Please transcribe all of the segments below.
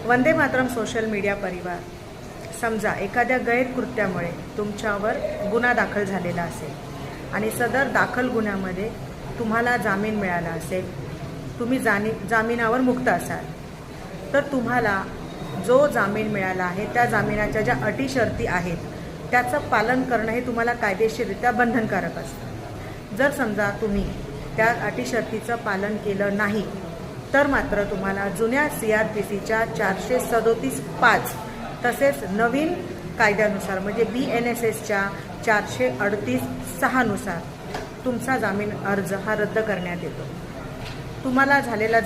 Vande Mataram social media परिवार, समजा एखाद्या गैरकृत्यामुळे तुमच्यावर गुन्हा दाखल झालेला असेल आणि सदर दाखल गुन्ह्यामध्ये तुम्हाला जामीन मिळाला असेल, तुम्ही जामिनावर मुक्त असाल, तर तुम्हाला जो जामीन मिळाला आहे त्या जामिनाच्या ज्या अटी शर्ती आहेत त्याचं पालन करणं हे तुम्हाला कायदेशीररित्या बंधनकारक असतं। जर समजा तुम्ही त्या अटी शर्तीचं पालन केलं नाही तर मात्र तुम्हाला जुन्या CRPCच्या 437(5) तसेच नवीन कायद्यानुसार म्हणजे BNSSच्या 438(6) नुसार तुमचा जामीन अर्ज हा रद्द करण्यात येतो। तुम्हाला झालेला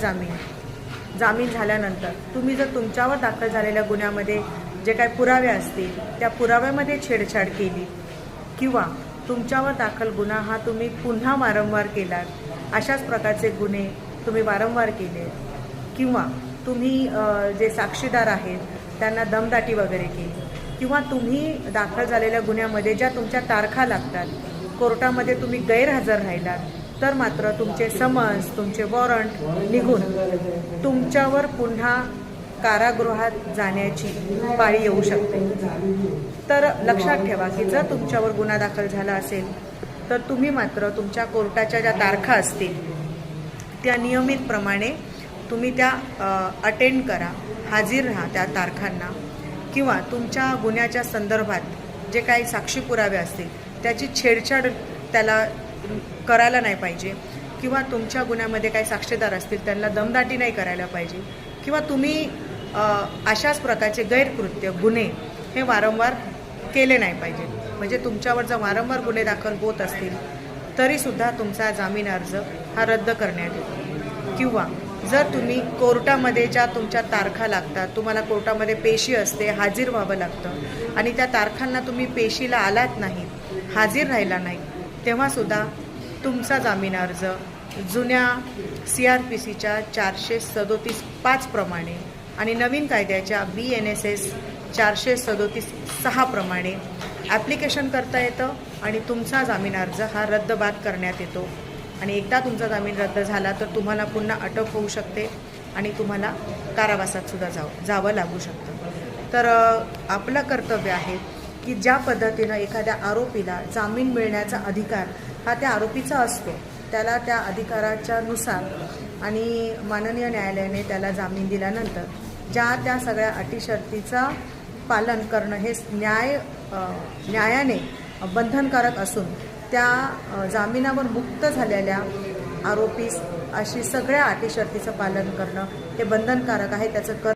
जामीन झाल्यानंतर तुम्ही जर तुमच्यावर दाखल झालेल्या गुन्ह्यामध्ये जे काही पुरावे असतील त्या पुराव्यामध्ये छेडछाड केली किंवा तुमच्यावर दाखल गुन्हा हा तुम्ही पुन्हा वारंवार केलात, अशाच प्रकारचे गुन्हे तुम्ही वारंवार केले किंवा तुम्ही जे साक्षीदार आहेत त्यांना दमदाटी वगैरे केली किंवा तुम्ही दाखल झालेल्या गुन्ह्यामध्ये ज्या तुमच्या तारखा लागतात कोर्टामध्ये तुम्ही गैरहजर राहिलात, तर मात्र तुमचे समन्स, तुमचे वॉरंट निघून तुमच्यावर पुन्हा कारागृहात जाण्याची पाळी येऊ शकते। तर लक्षात ठेवा की जर तुमच्यावर गुन्हा दाखल झाला असेल तर तुम्ही मात्र तुमच्या कोर्टाच्या ज्या तारखा असतील त्या नियमितप्रमाणे तुम्ही त्या अटेंड करा, हाजीर राहा त्या तारखांना, किंवा तुमच्या गुन्ह्याच्या संदर्भात जे काही साक्षी पुरावे असतील त्याची छेडछाड त्याला करायला नाही पाहिजे, किंवा तुमच्या गुन्ह्यामध्ये काही साक्षीदार असतील त्यांना दमदाटी नाही करायला पाहिजे, किंवा तुम्ही अशाच प्रकारचे गैरकृत्य गुन्हे हे वारंवार केले नाही पाहिजे। म्हणजे तुमच्यावर जर वारंवार गुन्हे दाखल होत असतील तरीसुद्धा तुमचा जामीन अर्ज हा रद्द करण्यात येतो। किंवा जर तुम्ही कोर्टामध्ये ज्या तुमच्या तारखा लागतात, तुम्हाला कोर्टामध्ये पेशी असते, हाजीर व्हावं लागतं आणि त्या तारखांना तुम्ही पेशीला आलात नाही, हाजीर राहिला नाही, तेव्हासुद्धा तुमचा जामीन अर्ज जुन्या CRPCच्या 437(5) प्रमाणे आणि नवीन कायद्याच्या BNSS 437(6) प्रमाणे ॲप्लिकेशन करता येतं आणि तुमचा जामीन अर्ज हा रद्दबाद करण्यात येतो। आणि एकदा तुमचा जामीन रद्द झाला तर तुम्हाला पुन्हा अटक होऊ शकते आणि तुम्हाला कारावासात सुद्धा जावं लागू शकतं। तर आपलं कर्तव्य आहे की ज्या पद्धतीनं एखाद्या आरोपीला जामीन मिळण्याचा अधिकार हा त्या आरोपीचा असतो, त्याला त्या अधिकाराच्या नुसार आणि माननीय न्यायालयाने त्याला जामीन दिल्यानंतर ज्या त्या सगळ्या अटी शर्तीचा पालन करणं हे न्यायाने बंधनकारक असून त्या जामिनावर मुक्त झालेल्या आरोपीस अशी सगळ्या अटी शर्तीचं पालन करणं हे बंधनकारक आहे। त्याचं